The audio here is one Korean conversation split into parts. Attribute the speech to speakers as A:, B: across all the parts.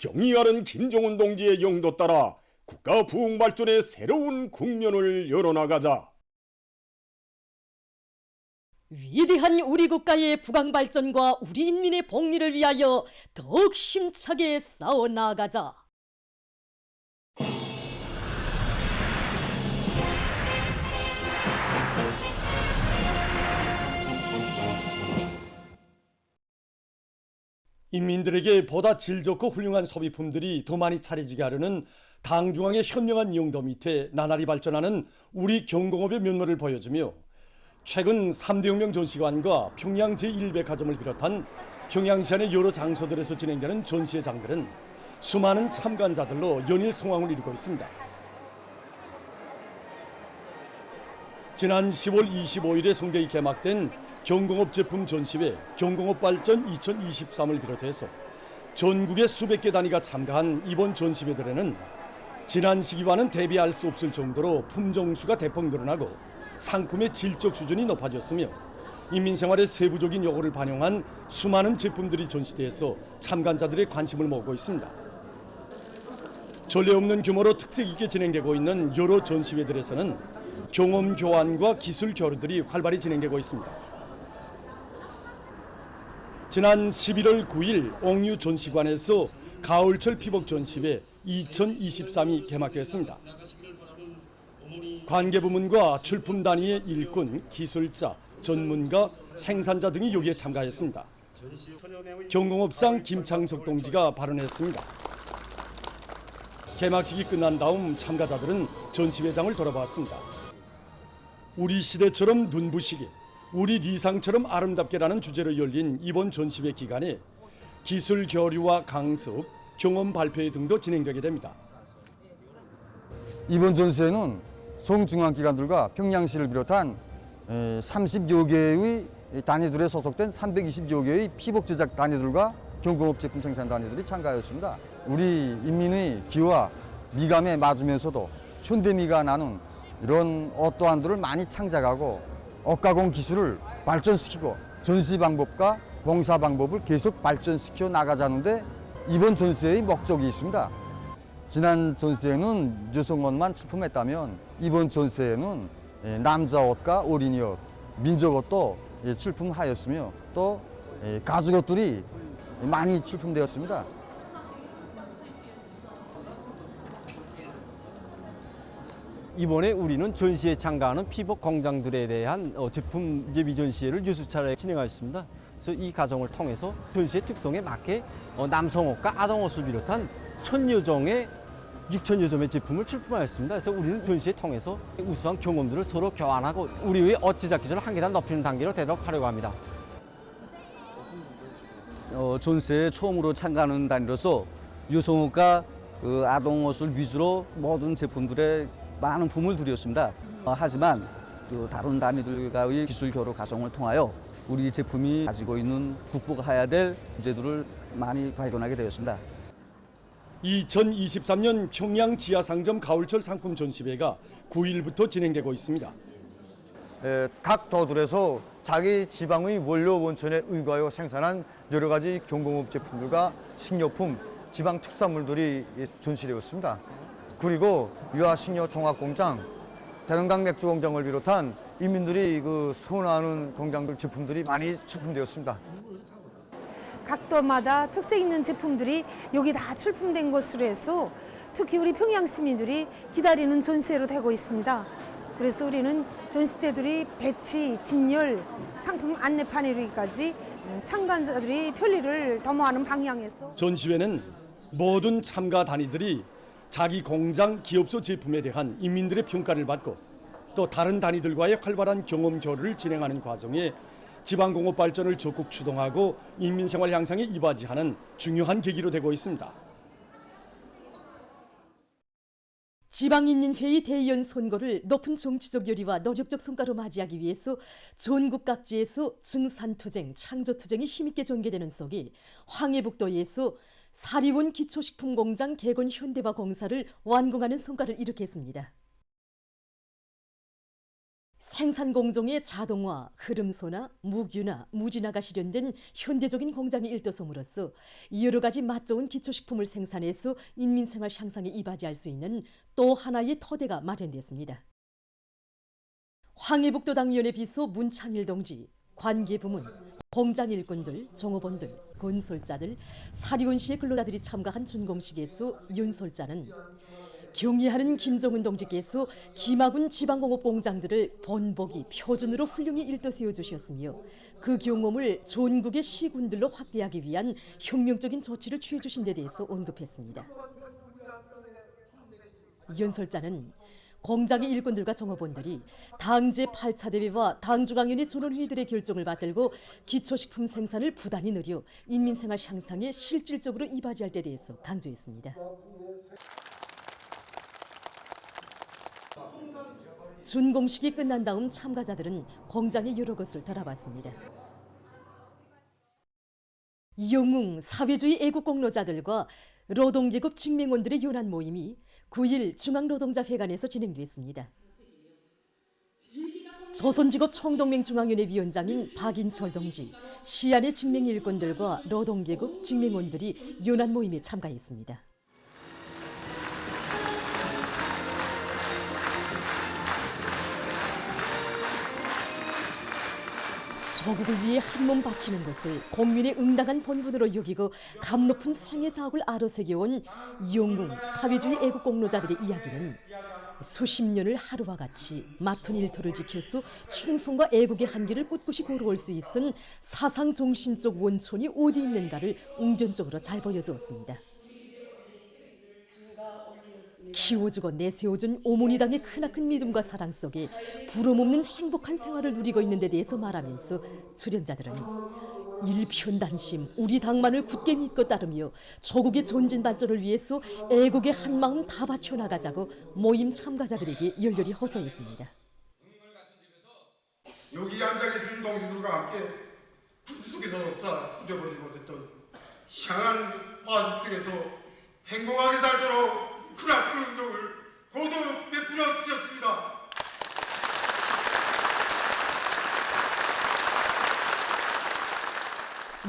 A: 경의하는 김정은 동지의 영도 따라 국가 부흥 발전의 새로운 국면을 열어나가자.
B: 위대한 우리 국가의 부강 발전과 우리 인민의 복리를 위하여 더욱 힘차게 싸워 나가자.
C: 인민들에게 보다 질 좋고 훌륭한 소비품들이 더 많이 차려지게 하려는 당중앙의 현명한 용도 밑에 나날이 발전하는 우리 경공업의 면모를 보여주며 최근 3대 혁명 전시관과 평양 제1백화점을 비롯한 평양시안의 여러 장소들에서 진행되는 전시회장들은 수많은 참관자들로 연일 성황을 이루고 있습니다. 지난 10월 25일에 성대히 개막된 경공업 제품 전시회 경공업 발전 2023을 비롯해서 전국의 수백 개 단위가 참가한 이번 전시회들에는 지난 시기와는 대비할 수 없을 정도로 품종수가 대폭 늘어나고 상품의 질적 수준이 높아졌으며 인민생활의 세부적인 요구를 반영한 수많은 제품들이 전시돼서 참관자들의 관심을 모으고 있습니다. 전례 없는 규모로 특색 있게 진행되고 있는 여러 전시회들에서는 경험 교환과 기술 교류들이 활발히 진행되고 있습니다. 지난 11월 9일 옥류 전시관에서 가을철 피복 전시회 2023이 개막됐습니다. 관계부문과 출품 단위의 일꾼, 기술자, 전문가, 생산자 등이 여기에 참가했습니다. 경공업상 김창석 동지가 발언했습니다. 개막식이 끝난 다음 참가자들은 전시회장을 돌아봤습니다. 우리 시대처럼 눈부시게, 우리 리상처럼 아름답게라는 주제로 열린 이번 전시회 기간에 기술 교류와 강습, 경험 발표 등도 진행되게 됩니다.
D: 이번 전시회는 송중앙기관들과 평양시를 비롯한 30여 개의 단위들에 소속된 320여 개의 피복 제작 단위들과 경공업 제품 생산 단위들이 참가하였습니다. 우리 인민의 기와 미감에 맞으면서도 현대미가 나눈 이런 어떠한들을 많이 창작하고 억가공 기술을 발전시키고 전시 방법과 봉사 방법을 계속 발전시켜 나가자는데 이번 전시회의 목적이 있습니다. 지난 전시회는 여성 옷만 출품했다면 이번 전시회는 남자 옷과 어린이 옷, 민족 옷도 출품하였으며 또 가죽 옷들이 많이 출품되었습니다.
E: 이번에 우리는 전시에 참가하는 피복 공장들에 대한 제품 예비 전시회를 유수차례 진행하였습니다. 그래서 이 과정을 통해서 전시의 특성에 맞게 남성옷과 아동옷을 비롯한 1000여 종의 6천여 점의 제품을 출품하였습니다. 그래서 우리는 전시회 통해서 우수한 경험들을 서로 교환하고 우리의 옷 제작 기술을 한 계단 높이는 단계로 되도록 하려고 합니다.
F: 전시회에 처음으로 참가하는 단위로서 여성옷과 아동옷을 위주로 모든 제품들에 많은 품을 들였습니다. 하지만 다른 단위들과의 기술 교류 과정을 통하여 우리 제품이 가지고 있는 극복해야 될 문제들을 많이 발견하게 되었습니다.
C: 2023년 평양 지하상점 가을철 상품 전시회가 9일부터 진행되고 있습니다.
D: 각 도들에서 자기 지방의 원료 원천에 의거하여 생산한 여러 가지 경공업 제품들과 식료품, 지방 특산물들이 전시되었습니다. 그리고 유아식료종합공장, 대릉강 맥주공장을 비롯한 인민들이 선호하는 공장들 제품들이 많이 출품되었습니다.
G: 각 도마다 특색 있는 제품들이 여기 다 출품된 것으로 해서 특히 우리 평양 시민들이 기다리는 전시회로 되고 있습니다. 그래서 우리는 전시대들이 배치, 진열, 상품 안내판에 이르기까지 참관자들이 편리를 도모하는 방향에서
C: 전시회는 모든 참가 단위들이 자기 공장, 기업소 제품에 대한 인민들의 평가를 받고 또 다른 단위들과의 활발한 경험 교류를 진행하는 과정에 지방공업 발전을 적극 추동하고 인민생활 향상에 이바지하는 중요한 계기로 되고 있습니다.
B: 지방인민회의 대의원 선거를 높은 정치적 열의와 노력적 성과로 맞이하기 위해서 전국 각지에서 증산투쟁, 창조투쟁이 힘있게 전개되는 속에 황해북도에서 사리원 기초식품공장 개건 현대화 공사를 완공하는 성과를 이룩했습니다. 생산 공정의 자동화, 흐름소나, 무균화, 무진화가 실현된 현대적인 공장이 일도솜으로써 여러 가지 맛 좋은 기초식품을 생산해서 인민생활 향상에 이바지할 수 있는 또 하나의 토대가 마련됐습니다. 황해북도당위원회 비서 문창일 동지, 관계부문, 공장 일꾼들, 종업원들, 건설자들, 사리원시의 근로자들이 참가한 준공식에서 윤솔자는 경의하는 김정은 동지께서 김학군 지방공업 공장들을 본보기 표준으로 훌륭히 일떠세워 주셨으며 그 경험을 전국의 시군들로 확대하기 위한 혁명적인 조치를 취해 주신 데 대해서 언급했습니다. 연설자는 공장의 일꾼들과 종업원들이 당 제8차 대회와 당 중앙위원회 전원회의들의 결정을 받들고 기초식품 생산을 부단히 늘려 인민생활 향상에 실질적으로 이바지할 데 대해서 강조했습니다. 준공식이 끝난 다음 참가자들은 공장의 여러 것을 돌아봤습니다. 영웅 사회주의 애국공로자들과 노동계급 직맹원들의 연합 모임이 9일 중앙노동자회관에서 진행됐습니다. 조선직업 총동맹 중앙위원회 위원장인 박인철 동지, 시안의 직맹 일꾼들과 노동계급 직맹원들이 연합 모임에 참가했습니다. 조국을 위해 한몸 바치는 것을 국민의 응당한 본분으로 여기고 감 높은 생애 자업을 아로새겨온 영웅 사회주의 애국공로자들의 이야기는 수십 년을 하루와 같이 맡은 일터를 지켜서 충성과 애국의 한계를 꿋꿋이 걸어올 수 있은 사상 정신적 원천이 어디 있는가를 웅변적으로 잘 보여주었습니다. 키워주고 내세워준 어머니당의 크나큰 믿음과 사랑 속에 부러움없는 행복한 생활을 누리고 있는 데 대해서 말하면서 출연자들은 일편단심 우리 당만을 굳게 믿고 따르며 조국의 전진 발전을 위해서 애국의 한마음 다 바쳐나가자고 모임 참가자들에게 열렬히 호소했습니다.
H: 여기 앉아 계신 동지들과 함께 꿈속에서 이뤄보지 못했던 향한 화수 등에서 행복하게 살도록 크나큰 운동을 고도 베풀어 주셨습니다.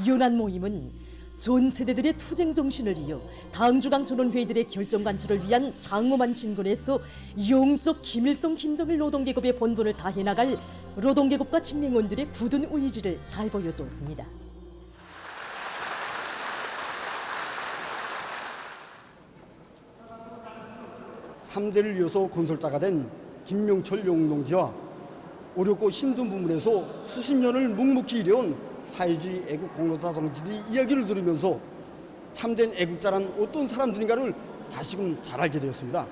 B: 연합 모임은 전 세대들의 투쟁 정신을 이어 당주당 전원회의들의 결정 관철을 위한 장엄한 진군에서 영적 김일성 김정일 노동계급의 본분을 다해 나갈 노동계급과 직맹원들의 굳은 의지를 잘 보여주었습니다.
I: 삼대를 이어서 건설자가 된 김명철 영웅동지와 어렵고 힘든 부문에서 수십 년을 묵묵히 일해온 사회주의 애국 공로자 동지들의 이야기를 들으면서 참된 애국자란 어떤 사람들인가를 다시금 잘 알게 되었습니다.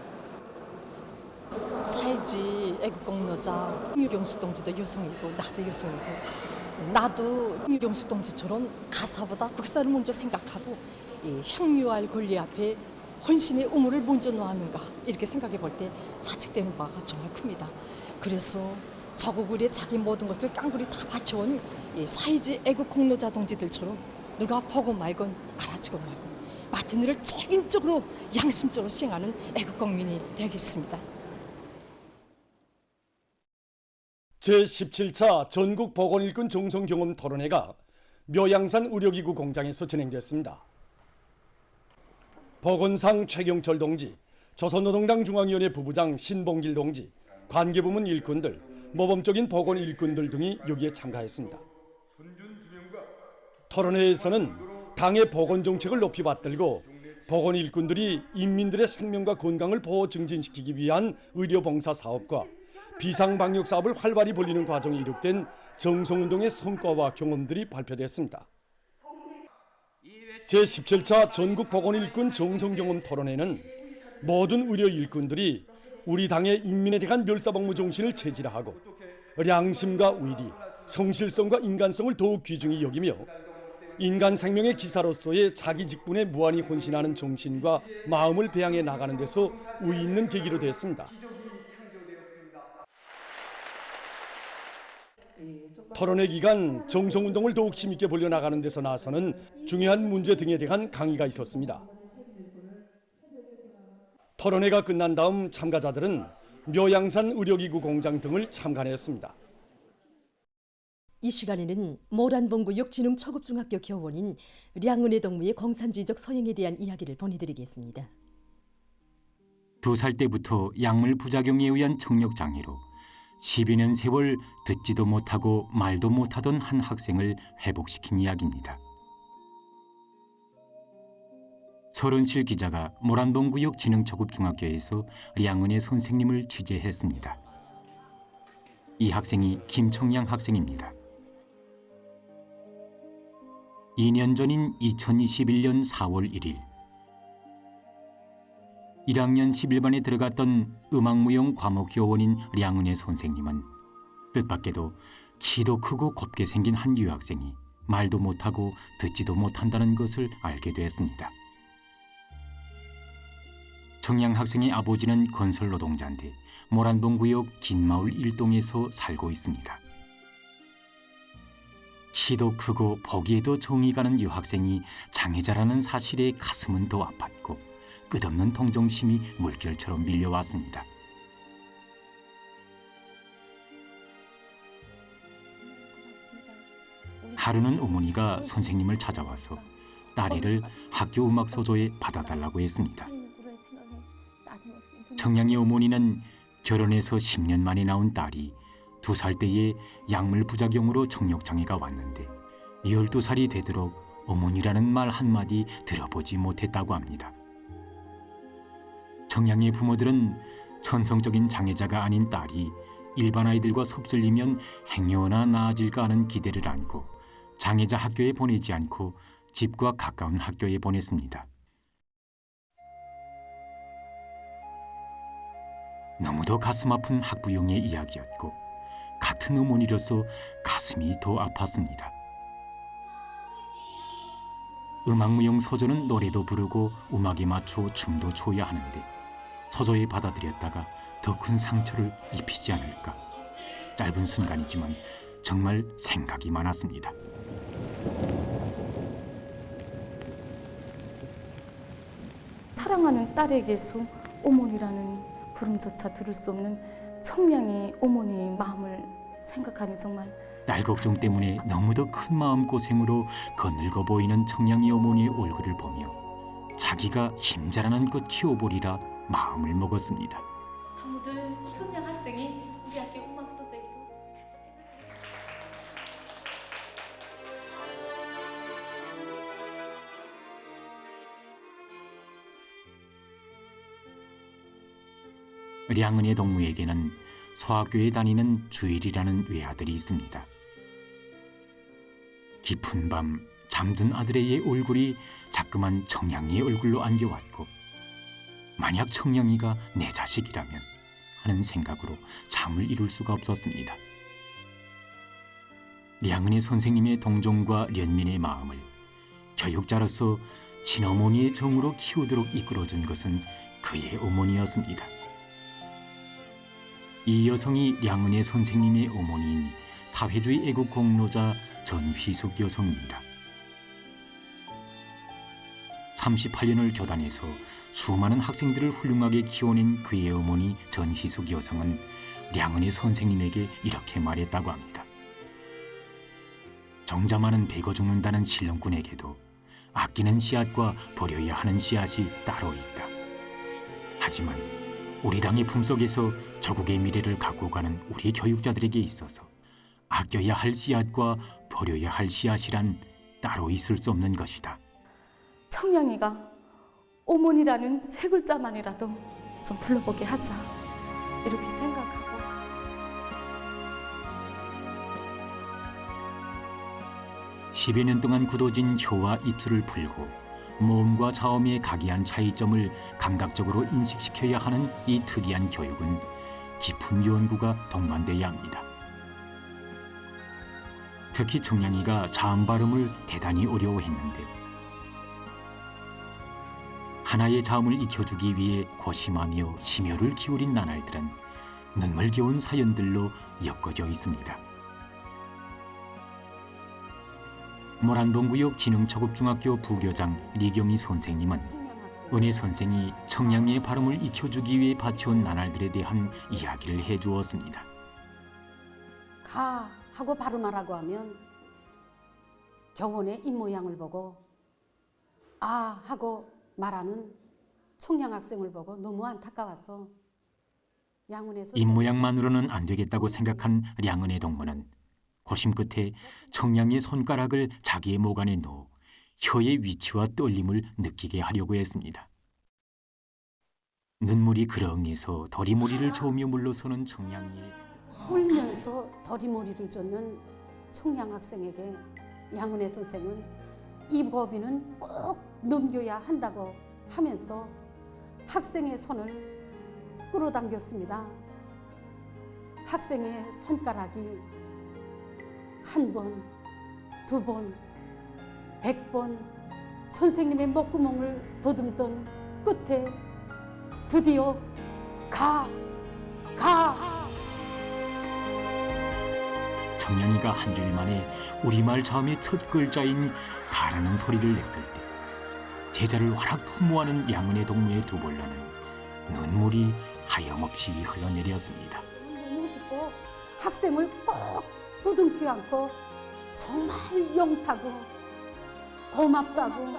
J: 사회주의 애국공로자 김경수 동지도 여성이고 나도 여성이고 나도 김경수 동지처럼 가사보다 국사를 먼저 생각하고 이 향유할 권리 앞에 헌신의 의무를 먼저 놓았는가 이렇게 생각해 볼 때 자책되는 바가 정말 큽니다. 그래서 자국을 위해 자기 모든 것을 깡그리 다 바쳐온 이 사회주의 애국 공로자 동지들처럼 누가 보고 말건 알아주고 말건 맡은 일을 책임적으로 양심적으로 수행하는 애국 국민이 되겠습니다.
C: 제17차 전국 보건일꾼 정성경험 토론회가 묘양산 의료기구 공장에서 진행됐습니다. 보건상 최경철 동지, 조선노동당 중앙위원회 부부장 신봉길 동지, 관계부문 일꾼들, 모범적인 보건 일꾼들 등이 여기에 참가했습니다. 토론회에서는 당의 보건 정책을 높이 받들고 보건 일꾼들이 인민들의 생명과 건강을 보호 증진시키기 위한 의료봉사 사업과 비상방역 사업을 활발히 벌이는 과정이 이룩된 정성운동의 성과와 경험들이 발표됐습니다. 제17차 전국보건일꾼 정성경험 토론회는 모든 의료 일꾼들이 우리 당의 인민에 대한 멸사복무 정신을 체질화하고 양심과 의리, 성실성과 인간성을 더욱 귀중히 여기며 인간 생명의 기사로서의 자기 직분에 무한히 헌신하는 정신과 마음을 배양해 나가는 데서 의의 있는 계기로 됐습니다. 토론회 기간 정성운동을 더욱 힘있게 벌려나가는 데서 나서는 중요한 문제 등에 대한 강의가 있었습니다. 토론회가 끝난 다음 참가자들은 묘양산 의료기구 공장 등을 참관했습니다.
B: 이 시간에는 모란봉구역 진흥초급중학교 교원인 량은혜 동무의 공산주의적 서행에 대한 이야기를 보내드리겠습니다.
K: 2살 때부터 약물 부작용에 의한 청력장애로 10여 년 세월 듣지도 못하고 말도 못하던 한 학생을 회복시킨 이야기입니다. 서른실 기자가 모란봉구역 진흥초급중학교에서 량은혜 선생님을 취재했습니다. 이 학생이 김청량 학생입니다. 2년 전인 2021년 4월 1일 1학년 11반에 들어갔던 음악무용 과목 교원인 량은혜 선생님은 뜻밖에도 키도 크고 곱게 생긴 한 유학생이 말도 못하고 듣지도 못한다는 것을 알게 되었습니다. 청량 학생의 아버지는 건설 노동자인데 모란봉구역 긴마을 1동에서 살고 있습니다. 키도 크고 보기에도 정이 가는 유학생이 장애자라는 사실에 가슴은 더 아팠고 끝없는 동정심이 물결처럼 밀려왔습니다. 하루는 어머니가 선생님을 찾아와서 딸애를 학교 음악소조에 받아달라고 했습니다. 청량의 어머니는 결혼해서 10년 만에 낳은 딸이 2살 때에 약물 부작용으로 청력장애가 왔는데 12살이 되도록 어머니라는 말 한마디 들어보지 못했다고 합니다. 청량의 부모들은 천성적인 장애자가 아닌 딸이 일반 아이들과 섭슬리면 행여나 나아질까 하는 기대를 안고 장애자 학교에 보내지 않고 집과 가까운 학교에 보냈습니다. 너무도 가슴 아픈 학부형의 이야기였고 같은 어머니로서 가슴이 더 아팠습니다. 음악무용 서조는 노래도 부르고 음악에 맞춰 춤도 춰야 하는데 서조에 받아들였다가 더 큰 상처를 입히지 않을까. 짧은 순간이지만 정말 생각이 많았습니다.
L: 사랑하는 딸에게서 어머니라는 부름조차 들을 수 없는 청량이 어머니의 마음을 생각하니 정말
K: 딸 걱정 때문에 너무도 큰 마음고생으로 거늘거 보이는 청량이 어머니의 얼굴을 보며 자기가 힘자라는 것 키워보리라 마음을 먹었습니다.
L: 사모들 청량 학생이 우리 학교 음악소조에서
K: 량은혜 동무에게는 소학교에 다니는 주일이라는 외아들이 있습니다. 깊은 밤 잠든 아들의 얼굴이 자꾸만 청량이의 얼굴로 안겨왔고 만약 청량이가 내 자식이라면 하는 생각으로 잠을 이룰 수가 없었습니다. 량은혜 선생님의 동정과 연민의 마음을 교육자로서 친어머니의 정으로 키우도록 이끌어준 것은 그의 어머니였습니다. 이 여성이 량은혜 선생님의 어머니인 사회주의 애국 공로자 전휘숙 여성입니다. 38년을 교단해서 수많은 학생들을 훌륭하게 키워낸 그의 어머니 전휘숙 여성은 량은혜 선생님에게 이렇게 말했다고 합니다. 정자 많은 베거 죽는다는 신령꾼에게도 아끼는 씨앗과 버려야 하는 씨앗이 따로 있다. 하지만 우리 당의 품속에서 조국의 미래를 갖고 가는 우리 교육자들에게 있어서 아껴야 할 씨앗과 버려야 할 씨앗이란 따로 있을 수 없는 것이다.
L: 청량이가 어머니라는 세 글자만이라도 좀 불러보게 하자 이렇게 생각하고
K: 10여 년 동안 굳어진 혀와 입술을 풀고 모음과 자음의 각이한 차이점을 감각적으로 인식시켜야 하는 이 특이한 교육은 깊은 연구가 동반돼야 합니다. 특히 청량이가 자음 발음을 대단히 어려워했는데 하나의 자음을 익혀주기 위해 고심하며 심혈을 기울인 나날들은 눈물겨운 사연들로 엮어져 있습니다. 모란봉구역 진흥초급중학교 부교장 리경희 선생님은 은혜 선생이 청량리의 발음을 익혀주기 위해 바쳐온 나날들에 대한 이야기를 해주었습니다.
M: 가 하고 발음하라고 하면 교본의 입모양을 보고 아 하고 말하는 청량 학생을 보고 너무 안타까워서 양은혜 선생
K: 입모양만으로는 안 되겠다고 생각한 량은혜 동무는 고심 끝에 청량리의 손가락을 자기의 목 안에 넣어 혀의 위치와 떨림을 느끼게 하려고 했습니다. 눈물이 그렁해서 도리머리를 저으며 물러서는 청량리의
M: 울면서 도리머리를 젓는 청량 학생에게 양은혜 선생은 이 법인은 꼭 넘겨야 한다고 하면서 학생의 손을 끌어당겼습니다. 학생의 손가락이 한 번, 두 번, 100번 선생님의 목구멍을 더듬던 끝에 드디어 가!
K: 청량이가 한 줄 만에 우리말 자음의 첫 글자인 가라는 소리를 냈을 때 제자를 화락 흠모하는 양은혜 동무의 두 볼로는 눈물이 하염없이 흘러내렸습니다.
M: 너무 기뻐 학생을 꼭 부둥켜 안고 정말 영타고 고맙다고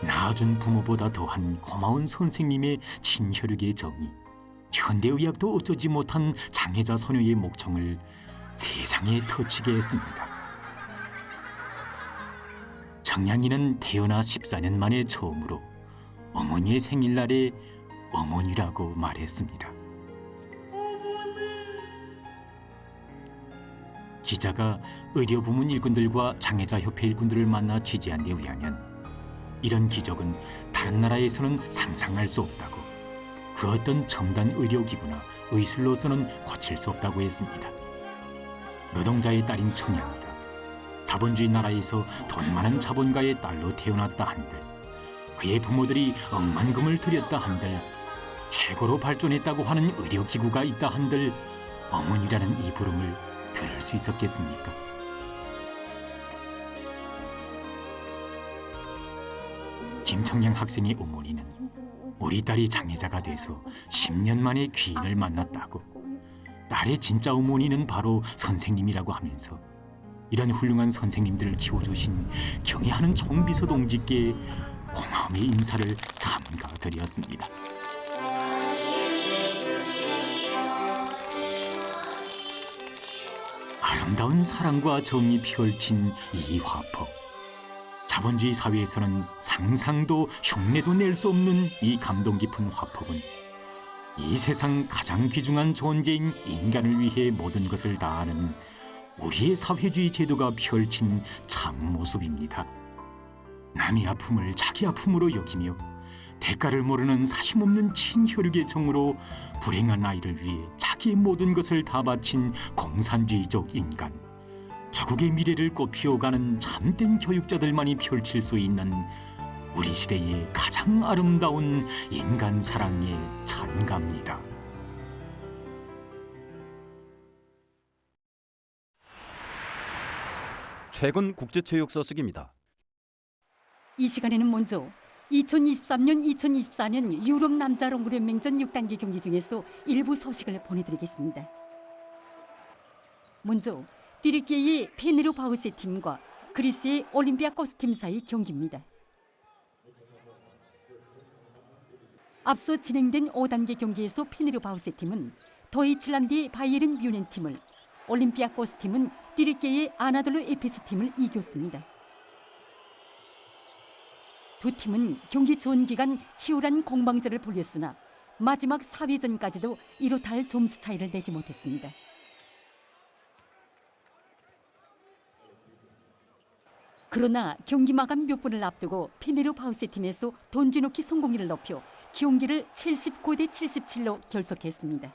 K: 낳아준 부모보다 더한 고마운 선생님의 친혈육의 정이 현대의학도 어쩌지 못한 장애자 소녀의 목청을 세상에 터치게 했습니다. 청량이는 태어나 14년 만에 처음으로 어머니의 생일날에 어머니라고 말했습니다. 기자가 의료부문 일꾼들과 장애자협회 일꾼들을 만나 취재한 데 의하면 이런 기적은 다른 나라에서는 상상할 수 없다고, 그 어떤 첨단 의료기구나 의술로서는 고칠 수 없다고 했습니다. 노동자의 딸인 청량이가 자본주의 나라에서 돈 많은 자본가의 딸로 태어났다 한들, 그의 부모들이 억만금을 들였다 한들, 최고로 발전했다고 하는 의료기구가 있다 한들 어머니라는 이 부름을 들을 수 있었겠습니까? 김청량 학생의 어머니는 우리 딸이 장애자가 돼서 10년 만에 귀인을 만났다고, 딸의 진짜 어머니는 바로 선생님이라고 하면서 이런 훌륭한 선생님들을 키워주신 경애하는 총비서 동지께 고마움의 인사를 삼가 드렸습니다. 아름다운 사랑과 정이 펼친 이 화포. 자본주의 사회에서는 상상도 흉내도 낼 수 없는 이 감동 깊은 화폭은 이 세상 가장 귀중한 존재인 인간을 위해 모든 것을 다하는 우리의 사회주의 제도가 펼친 참모습입니다. 남의 아픔을 자기 아픔으로 여기며 대가를 모르는 사심없는 친혈육의 정으로 불행한 아이를 위해 자기의 모든 것을 다 바친 공산주의적 인간, 자국의 미래를 꽃피워가는 참된 교육자들만이 펼칠 수 있는 우리 시대의 가장 아름다운 인간 사랑의 찬가입니다.
N: 최근 국제체육 서식입니다.
O: 이 시간에는 먼저 2023년-2024년 유럽 남자 롱구 연맹전 6단계 경기 중에서 일부 소식을 보내드리겠습니다. 먼저 튀르키예의 페네르바흐세 팀과 그리스의 올림피아코스 팀 사이 경기입니다. 앞서 진행된 5단계 경기에서 페네르바흐세 팀은 더이칠란드의 바이에른 뮌헨 팀을, 올림피아코스 팀은 튀르키예의 아나돌루 에페스 팀을 이겼습니다. 두 팀은 경기 전 기간 치열한 공방전을 벌였으나 마지막 4회전까지도 이렇다 점수 차이를 내지 못했습니다. 그러나 경기 마감 몇 분을 앞두고 페네르바흐세 팀에서 던지놓기 성공률을 높여 경기를 79대 77로 결석했습니다.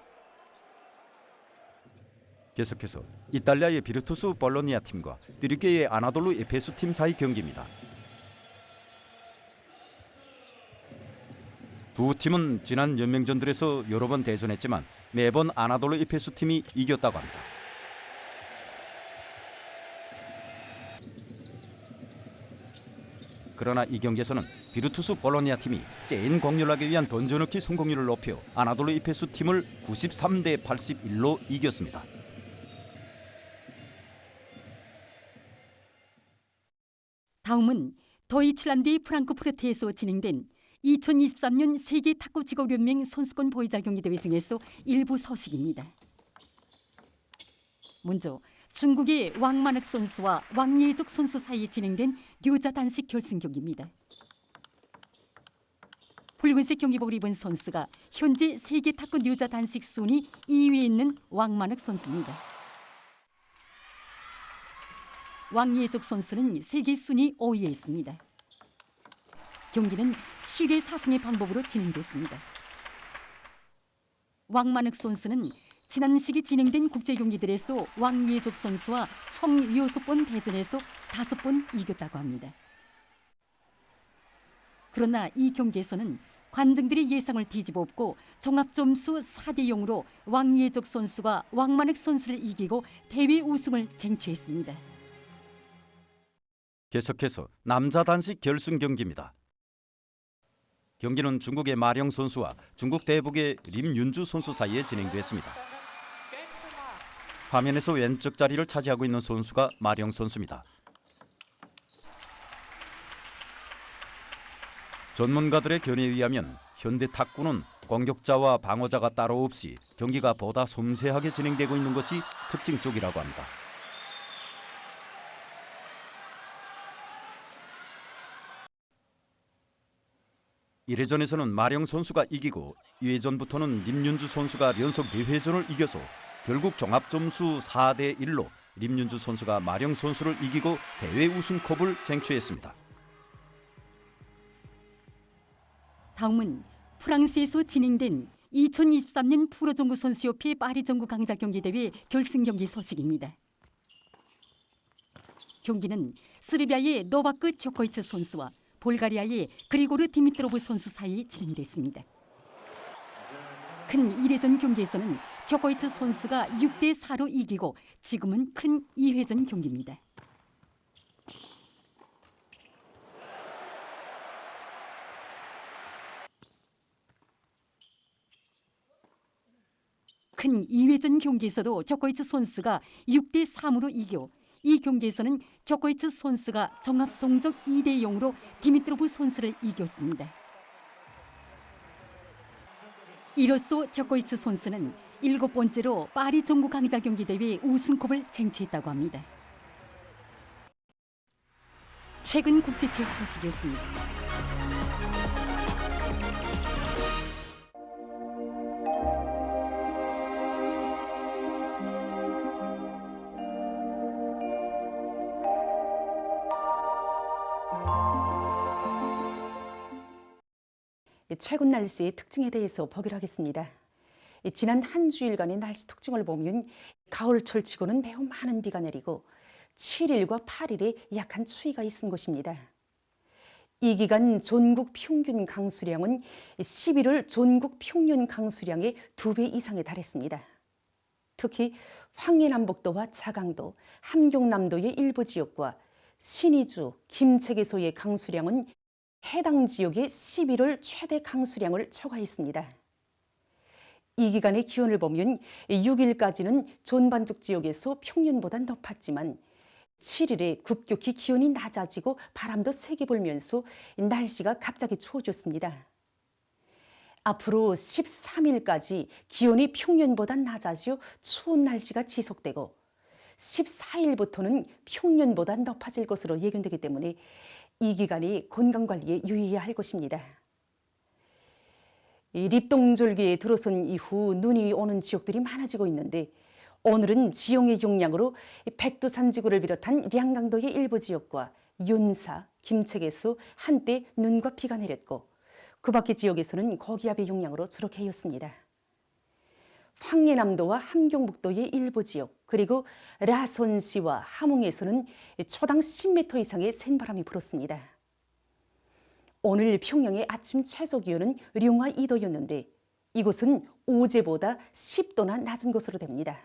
N: 계속해서 이탈리아의 비르투스 볼로니아 팀과 튀르키예의 아나돌루 에페스 팀 사이 경기입니다. 두 팀은 지난 연맹전들에서 여러 번 대전했지만 매번 아나돌루 에페스 팀이 이겼다고 합니다. 그러나 이 경기에서는 비르투스 볼로냐 팀이 째인 공략하기 위한 던져넣기 성공률을 높여 아나돌루 이페수 팀을 93대 81로 이겼습니다.
O: 다음은 더이칠란드 프랑크푸르트에서 진행된 2023년 세계 탁구 직업연맹 선수권 보이자 경기대회 중에서 일부 소식입니다. 먼저 중국의 왕만흑 선수와 왕예족 선수 사이에 진행된 류자 단식 결승 경기입니다. 붉은색 경기복을 입은 선수가 현재 세계 탁구 류자 단식 순위 2위에 있는 왕만흑 선수입니다. 왕예족 선수는 세계 순위 5위에 있습니다. 경기는 7회 4승의 방법으로 진행됐습니다. 왕만흑 선수는 지난 시기 진행된 국제 경기들에서 왕예족 선수와 총 6번 대전에서 5번 이겼다고 합니다. 그러나 이 경기에서는 관중들이 예상을 뒤집어엎고 종합 점수 4대 0으로 왕예족 선수가 왕만흑 선수를 이기고 대회 우승을 쟁취했습니다.
N: 계속해서 남자 단식 결승 경기입니다. 경기는 중국의 마령 선수와 중국 대북의 림윤주 선수 사이에 진행됐습니다. 화면에서 왼쪽 자리를 차지하고 있는 선수가 마령 선수입니다. 전문가들의 견해에 의하면 현대 탁구는 공격자와 방어자가 따로 없이 경기가 보다 섬세하게 진행되고 있는 것이 특징 쪽이라고 합니다. (1회전에서는) 마령 선수가 이기고 (2회전부터는) 림윤주 선수가 연속 4회전을 이겨서 결국 종합점수 4대 1로 림윤주 선수가 마령 선수를 이기고 대회 우승컵을 쟁취했습니다.
O: 다음은 프랑스에서 진행된 2023년 프로정구 선수협회 파리 정구 강자 경기대회 결승 경기 소식입니다. 경기는 스르비아의 노바크 조코이츠 선수와 볼가리아의 그리고르 디미트로브 선수 사이 진행됐습니다. 큰 1회전 경기에서는 조코이츠 선수가 6대 4로 이기고 지금은 큰 2회전 경기입니다. 큰 2회전 경기에서도 조코이츠 선수가 6대 3으로 이겨 이 경기에서는 조코이츠 선수가 종합 성적 2대 0으로 디미트로브 선수를 이겼습니다. 이로써 조코이츠 선수는 7번째로 파리 정구 강자 경기대회 우승컵을 쟁취했다고 합니다. 최근 국제체육 소식이었습니다.
P: 최근 날씨의 특징에 대해서 보기로 하겠습니다. 지난 한 주일간의 날씨 특징을 보면 가을철 치고는 매우 많은 비가 내리고 7일과 8일에 약한 추위가 있은 것입니다. 이 기간 전국 평균 강수량은 11월 전국 평균 강수량의 2배 이상에 달했습니다. 특히 황해남북도와 자강도, 함경남도의 일부 지역과 신의주, 김책에서의 강수량은 해당 지역의 11월 최대 강수량을 초과했습니다. 이 기간의 기온을 보면 6일까지는 전반적 지역에서 평년보다 높았지만 7일에 급격히 기온이 낮아지고 바람도 세게 불면서 날씨가 갑자기 추워졌습니다. 앞으로 13일까지 기온이 평년보다 낮아져 추운 날씨가 지속되고 14일부터는 평년보다 높아질 것으로 예견되기 때문에 이 기간이 건강관리에 유의해야 할 것입니다. 립동절기에 들어선 이후 눈이 오는 지역들이 많아지고 있는데 오늘은 지형의 영향으로 백두산 지구를 비롯한 량강도의 일부 지역과 윤사, 김책에서 한때 눈과 비가 내렸고 그 밖의 지역에서는 고기압의 영향으로 주로 개였습니다. 황해남도와 함경북도의 일부 지역 그리고 라선시와 함흥에서는 초당 10m 이상의 센 바람이 불었습니다. 오늘 평양의 아침 최저 기온은 룡화 2도였는데 이곳은 어제보다 10도나 낮은 것으로 됩니다.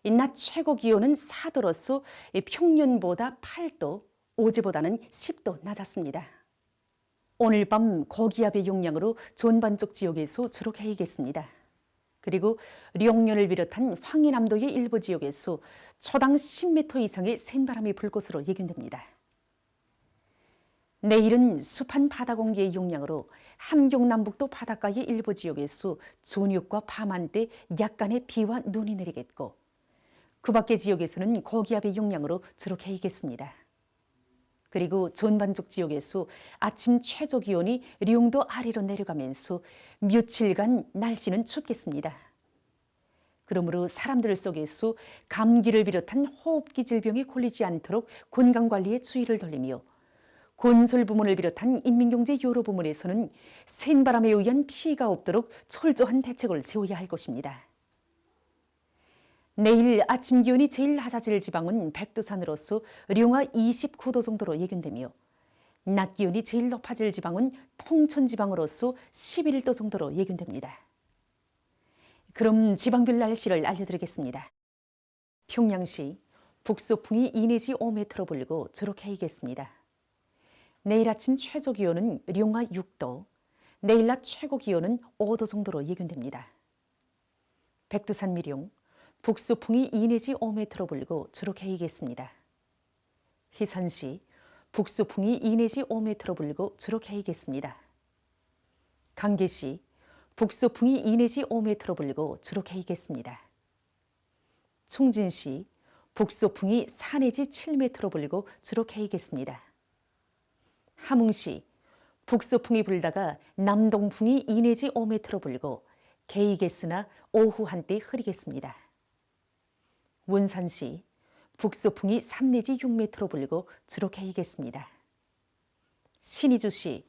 P: 낮 최고 기온은 4도로서 평년보다 8도, 어제보다는 10도 낮았습니다. 오늘 밤 고기압의 영향으로 존반쪽 지역에서 주로 개이겠습니다. 그리고 령년을 비롯한 황해남도의 일부 지역에서 초당 10m 이상의 센 바람이 불 것으로 예견됩니다. 내일은 습한 바다 공기의 영향으로 함경 남북도 바닷가의 일부 지역에서 저녁과 밤한때 약간의 비와 눈이 내리겠고 그 밖의 지역에서는 고기압의 영향으로 주로 개이겠습니다. 그리고 전반적 지역에서 아침 최저 기온이 0도 아래로 내려가면서 며칠간 날씨는 춥겠습니다. 그러므로 사람들 속에서 감기를 비롯한 호흡기 질병에 걸리지 않도록 건강관리에 주의를 돌리며 건설 부문을 비롯한 인민경제 여러 부문에서는 센 바람에 의한 피해가 없도록 철저한 대책을 세워야 할 것입니다. 내일 아침 기온이 제일 낮아질 지방은 백두산으로서 령화 29도 정도로 예견되며 낮 기온이 제일 높아질 지방은 통천 지방으로서 11도 정도로 예견됩니다. 그럼 지방별 날씨를 알려드리겠습니다. 평양시 북소풍이 2 내지 5m로 불고 주로 개이겠습니다. 내일 아침 최저 기온은 령화 6도, 내일 낮 최고 기온은 5도 정도로 예견됩니다. 백두산 미령, 북소풍이 2 내지 5m로 불고 주로 개이겠습니다. 희산시, 북소풍이 2 내지 5m로 불고 주로 개이겠습니다. 강계시, 북소풍이 2 내지 5m로 불고 주로 개이겠습니다. 총진시, 북소풍이 4 내지 7m로 불고 주로 개이겠습니다. 함흥시, 북소풍이 불다가 남동풍이 2 내지 5m로 불고 개이겠으나 오후 한때 흐리겠습니다. 원산시, 북소풍이 3 내지 6m로 불고 주로 개이겠습니다. 신의주시,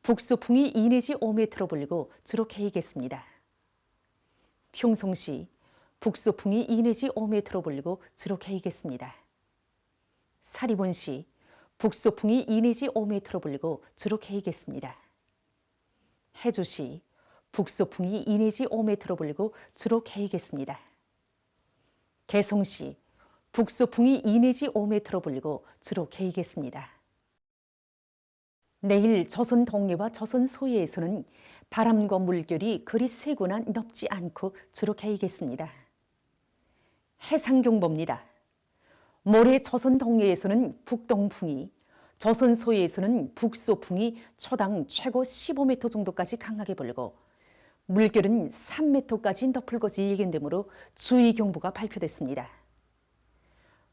P: 북소풍이 2 내지 5m로 불고 주로 개이겠습니다. 평송시, 북소풍이 2 내지 5m로 불고 주로 개이겠습니다. 사리본시, 북소풍이 2 내지 5m로 불고 주로 개이겠습니다. 해주시, 북소풍이 2 내지 5m로 불고 주로 개이겠습니다. 개성시, 북소풍이 2 내지 5m로 불고 주로 개이겠습니다. 내일 조선 동해와 조선 서해에서는 바람과 물결이 그리 세거나 높지 않고 주로 개이겠습니다. 해상경보입니다. 모레 조선 동해에서는 북동풍이, 조선 서해에서는 북소풍이 초당 최고 15m 정도까지 강하게 불고 물결은 3m까지 높을 것이 예견되므로 주의경보가 발표됐습니다.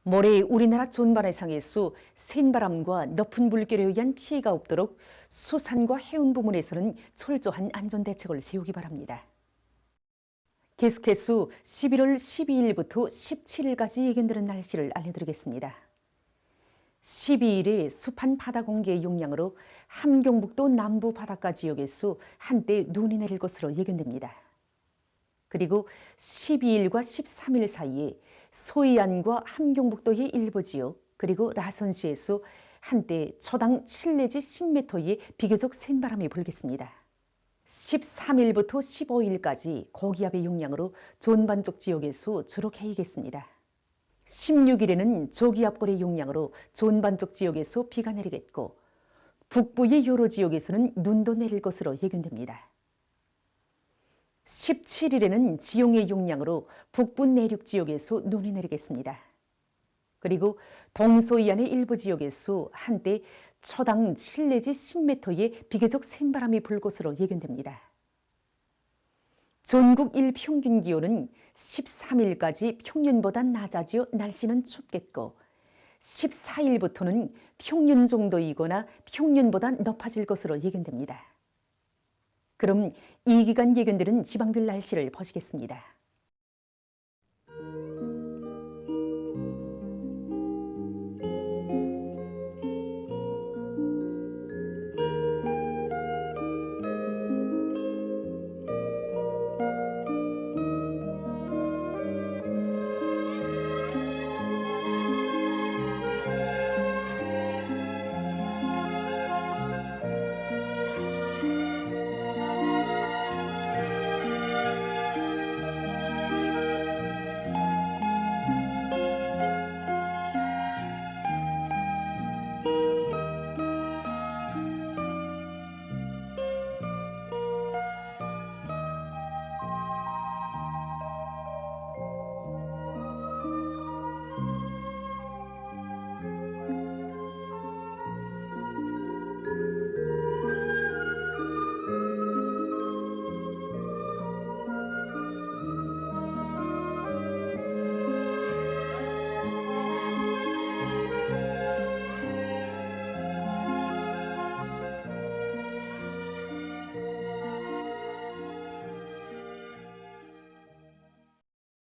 P: 모레 우리나라 전반해상에서 센 바람과 높은 물결에 의한 피해가 없도록 수산과 해운 부문에서는 철저한 안전대책을 세우기 바랍니다. 계속해서 11월 12일부터 17일까지 예견되는 날씨를 알려드리겠습니다. 12일에 습한 바다 공기의 영향으로 함경북도 남부 바닷가 지역에서 한때 눈이 내릴 것으로 예견됩니다. 그리고 12일과 13일 사이에 소이안과 함경북도의 일부 지역 그리고 라선시에서 한때 초당 7 내지 10m의 비교적 센 바람이 불겠습니다. 13일부터 15일까지 고기압의 영향으로 전반적 지역에서 주로 개이겠습니다. 16일에는 저기압골의 영향으로 전반적 지역에서 비가 내리겠고 북부의 여러 지역에서는 눈도 내릴 것으로 예견됩니다. 17일에는 지용의 영향으로 북부 내륙 지역에서 눈이 내리겠습니다. 그리고 동서이안의 일부 지역에서 한때 초당 7 내지 10m의 비교적 센 바람이 불 것으로 예견됩니다. 전국 일평균 기온은 13일까지 평년보다 낮아지어 날씨는 춥겠고 14일부터는 평년 정도이거나 평년보다 높아질 것으로 예견됩니다. 그럼 이 기간 예견되는 지방별 날씨를 보시겠습니다.